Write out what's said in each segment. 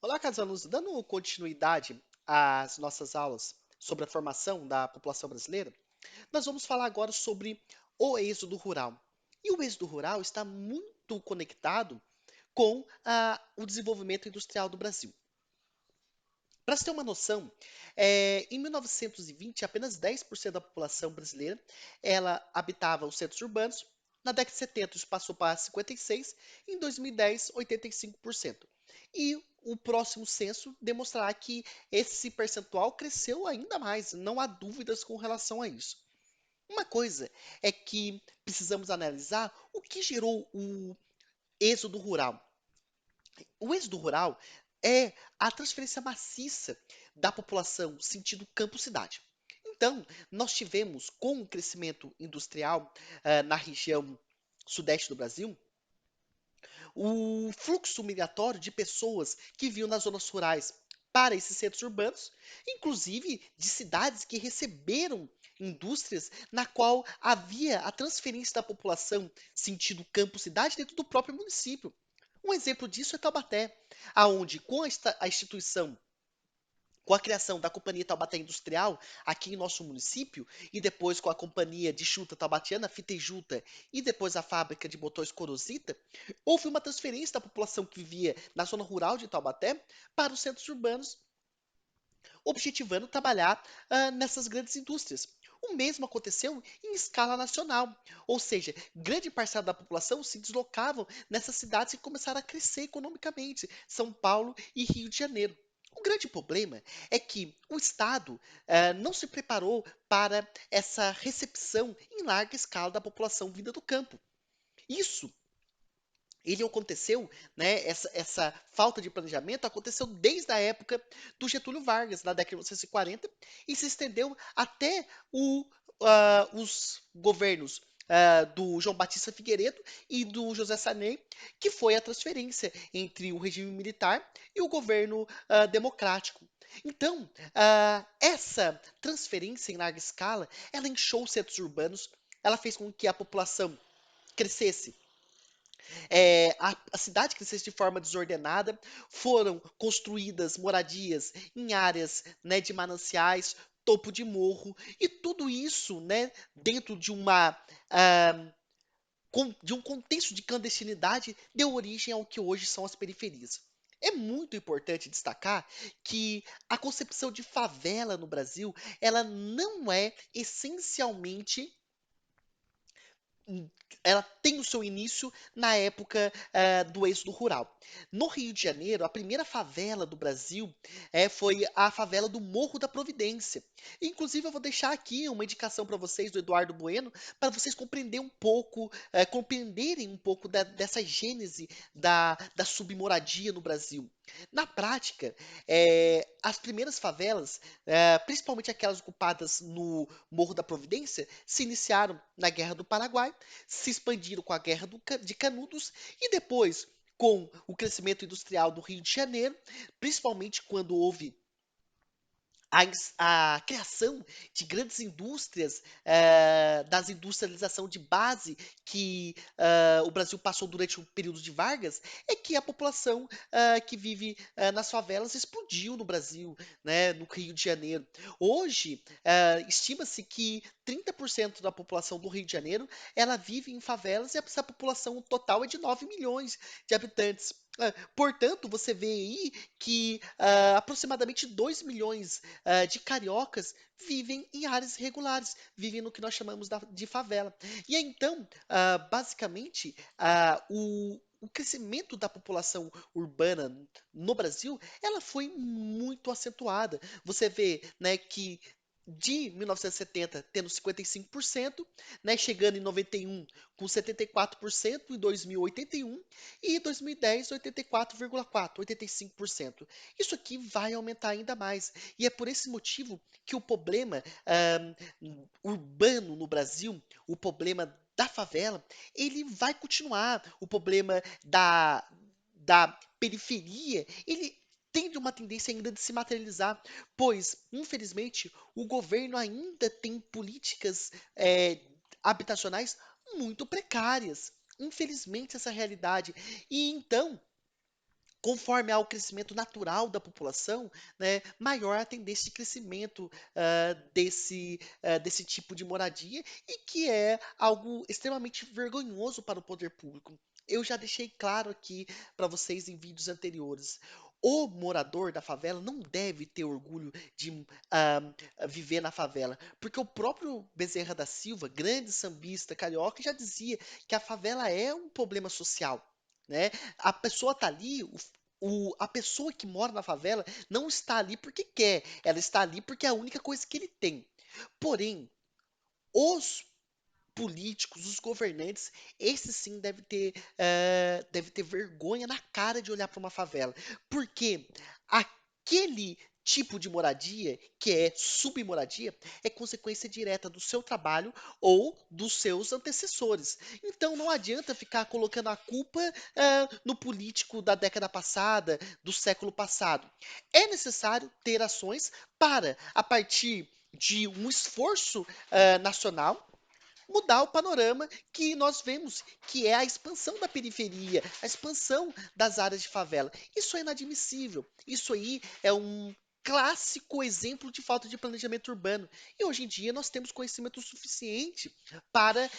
Olá, caros alunos. Dando continuidade às nossas aulas sobre a formação da população brasileira, nós vamos falar agora sobre o êxodo rural. E o êxodo rural está muito conectado com o desenvolvimento industrial do Brasil. Para você ter uma noção, em 1920, apenas 10% da população brasileira ela habitava os centros urbanos. Na década de 70, isso passou para 56%, em 2010, 85%. E o próximo censo demonstrará que esse percentual cresceu ainda mais, não há dúvidas com relação a isso. Uma coisa é que precisamos analisar o que gerou o êxodo rural. O êxodo rural é a transferência maciça da população sentido campo-cidade. Então, nós tivemos, com o crescimento industrial na região sudeste do Brasil, o fluxo migratório de pessoas que vinham nas zonas rurais para esses centros urbanos, inclusive de cidades que receberam indústrias na qual havia a transferência da população sentido campo-cidade dentro do próprio município. Um exemplo disso é Taubaté, aonde com a instituição, com a criação da Companhia Taubaté Industrial aqui em nosso município, e depois com a Companhia de Chuta Taubatiana, Fita e Juta, e depois a fábrica de botões Corosita, houve uma transferência da população que vivia na zona rural de Taubaté para os centros urbanos, objetivando trabalhar nessas grandes indústrias. O mesmo aconteceu em escala nacional, ou seja, grande parcela da população se deslocavam nessas cidades e começaram a crescer economicamente, São Paulo e Rio de Janeiro. O grande problema é que o Estado não se preparou para essa recepção em larga escala da população vinda do campo. Isso ele aconteceu, né, essa falta de planejamento aconteceu desde a época do Getúlio Vargas, na década de 1940, e se estendeu até os governos do João Batista Figueiredo e do José Sarney, que foi a transferência entre o regime militar e o governo democrático. Então, essa transferência em larga escala, ela inchou os centros urbanos, ela fez com que a população crescesse a cidade crescesse de forma desordenada, foram construídas moradias em áreas, né, de mananciais, topo de morro, e tudo isso, né, dentro de ah, de um contexto de clandestinidade, deu origem ao que hoje são as periferias. É muito importante destacar que a concepção de favela no Brasil, ela não é essencialmente ela tem o seu início na época do êxodo rural. No Rio de Janeiro, a primeira favela do Brasil foi a favela do Morro da Providência. Inclusive, eu vou deixar aqui uma indicação para vocês do Eduardo Bueno, para vocês compreenderem um pouco dessa gênese da submoradia no Brasil. Na prática, as primeiras favelas, principalmente aquelas ocupadas no Morro da Providência, se iniciaram na Guerra do Paraguai, se expandiram com a Guerra de Canudos e depois, com o crescimento industrial do Rio de Janeiro, principalmente quando houve a criação de grandes indústrias, das industrialização de base que o Brasil passou durante o período de Vargas, é que a população que vive nas favelas explodiu no Brasil, né, no Rio de Janeiro. Hoje, estima-se que 30% da população do Rio de Janeiro ela vive em favelas e essa população total é de 9 milhões de habitantes. Portanto, você vê aí que aproximadamente 2 milhões de cariocas vivem em áreas irregulares, vivem no que nós chamamos de favela. E aí, então, basicamente, o crescimento da população urbana no Brasil, ela foi muito acentuada. Você vê, né, que de 1970 tendo 55%, né, chegando em 91 com 74%, em 2000 81 e 2010 84,4, 85%. Isso aqui vai aumentar ainda mais. E é por esse motivo que o problema urbano no Brasil, o problema da favela, ele vai continuar. O problema da periferia, ele tem uma tendência ainda de se materializar, pois, infelizmente, o governo ainda tem políticas habitacionais muito precárias. Infelizmente, essa é a realidade. E então, Conforme há o crescimento natural da população, né, maior a tendência de crescimento desse tipo de moradia e que é algo extremamente vergonhoso para o poder público. Eu já deixei claro aqui para vocês em vídeos anteriores. O morador da favela não deve ter orgulho de ah, viver na favela, porque o próprio Bezerra da Silva, grande sambista carioca, já dizia que a favela é um problema social, né? A pessoa tá ali, a pessoa que mora na favela não está ali porque quer, ela está ali porque é a única coisa que ele tem. Porém, os políticos, os governantes, esses sim deve ter vergonha na cara de olhar para uma favela. Porque aquele tipo de moradia, que é submoradia, é consequência direta do seu trabalho ou dos seus antecessores. Então não adianta ficar colocando a culpa no político da década passada, do século passado. É necessário ter ações para, a partir de um esforço nacional, mudar o panorama que nós vemos, que é a expansão da periferia, a expansão das áreas de favela. Isso é inadmissível. Isso aí é um clássico exemplo de falta de planejamento urbano. E hoje em dia nós temos conhecimento suficiente para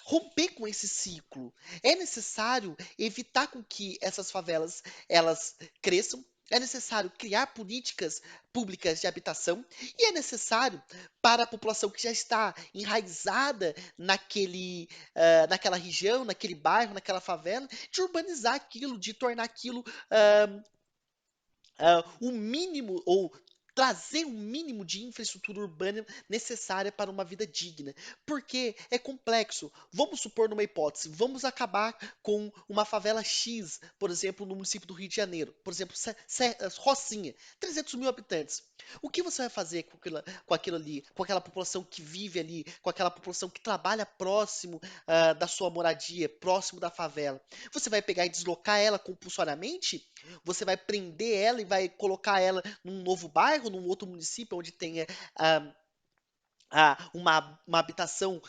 romper com esse ciclo. É necessário evitar com que essas favelas elas cresçam. É necessário criar políticas públicas de habitação e é necessário para a população que já está enraizada naquela região, naquele bairro, naquela favela, de urbanizar aquilo, de tornar aquilo o mínimo ou trazer o mínimo de infraestrutura urbana necessária para uma vida digna. Porque é complexo. Vamos supor numa hipótese, vamos acabar com uma favela X, por exemplo, no município do Rio de Janeiro. Por exemplo, Rocinha, 300 mil habitantes. O que você vai fazer com aquilo ali, com aquela população que vive ali, com aquela população que trabalha próximo da sua moradia, próximo da favela? Você vai pegar e deslocar ela compulsoriamente? Você vai prender ela e vai colocar ela num novo bairro, num outro município onde tenha ah, uma habitação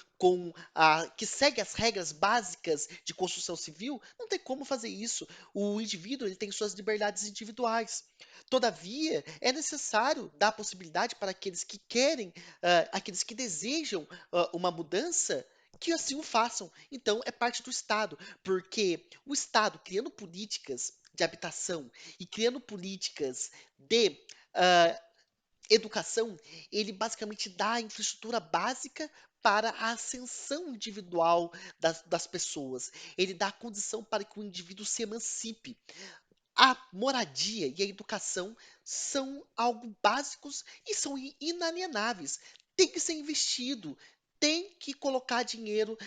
que segue as regras básicas de construção civil? Não tem como fazer isso. O indivíduo ele tem suas liberdades individuais. Todavia, é necessário dar possibilidade para aqueles que querem, aqueles que desejam uma mudança, que assim o façam. Então, é parte do Estado, porque o Estado, criando políticas de habitação e criando políticas de ah, educação, ele basicamente dá a infraestrutura básica para a ascensão individual das pessoas. Ele dá a condição para que o indivíduo se emancipe. A moradia e a educação são algo básicos e são inalienáveis. Tem que ser investido, tem que colocar dinheiro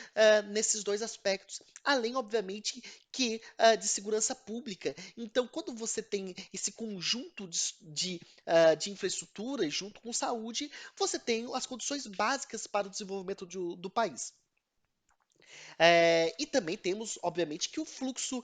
nesses dois aspectos, além, obviamente, que de segurança pública. Então, quando você tem esse conjunto de infraestrutura junto com saúde, você tem as condições básicas para o desenvolvimento do país. E também temos, obviamente, que o fluxo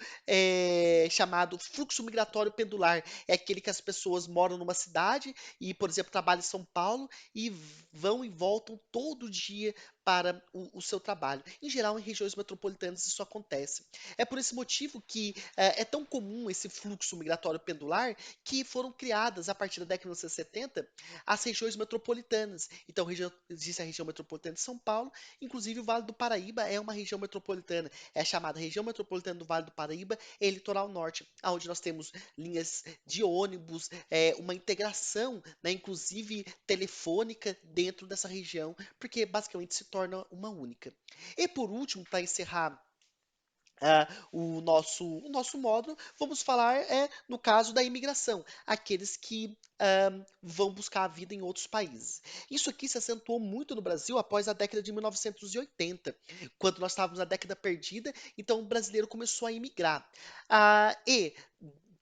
chamado fluxo migratório pendular é aquele que as pessoas moram numa cidade e, por exemplo, trabalham em São Paulo e vão e voltam todo dia para o seu trabalho. Em geral, em regiões metropolitanas isso acontece. É por esse motivo que é tão comum esse fluxo migratório pendular que foram criadas, a partir da década de 1970, as regiões metropolitanas. Então, existe a região metropolitana de São Paulo. Inclusive, o Vale do Paraíba é uma região metropolitana. É chamada região metropolitana do Vale do Paraíba e Litoral Norte, onde nós temos linhas de ônibus, uma integração, né, inclusive telefônica, dentro dessa região, porque basicamente se torna uma única. E por último, para encerrar o nosso módulo, vamos falar no caso da imigração, aqueles que vão buscar a vida em outros países. Isso aqui se acentuou muito no Brasil após a década de 1980, quando nós estávamos na década perdida, então o brasileiro começou a imigrar. E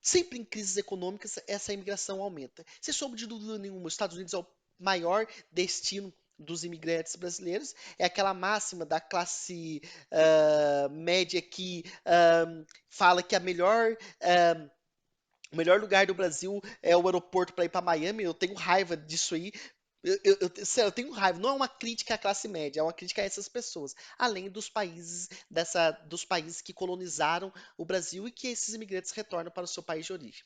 sempre em crises econômicas, essa imigração aumenta. Sem sombra de dúvida nenhuma, os Estados Unidos é o maior destino dos imigrantes brasileiros. É aquela máxima da classe média que fala que o melhor lugar do Brasil é o aeroporto para ir para Miami. Eu tenho raiva disso aí. Sério, eu tenho raiva. Não é uma crítica à classe média, é uma crítica a essas pessoas. Além dos países dos países que colonizaram o Brasil e que esses imigrantes retornam para o seu país de origem.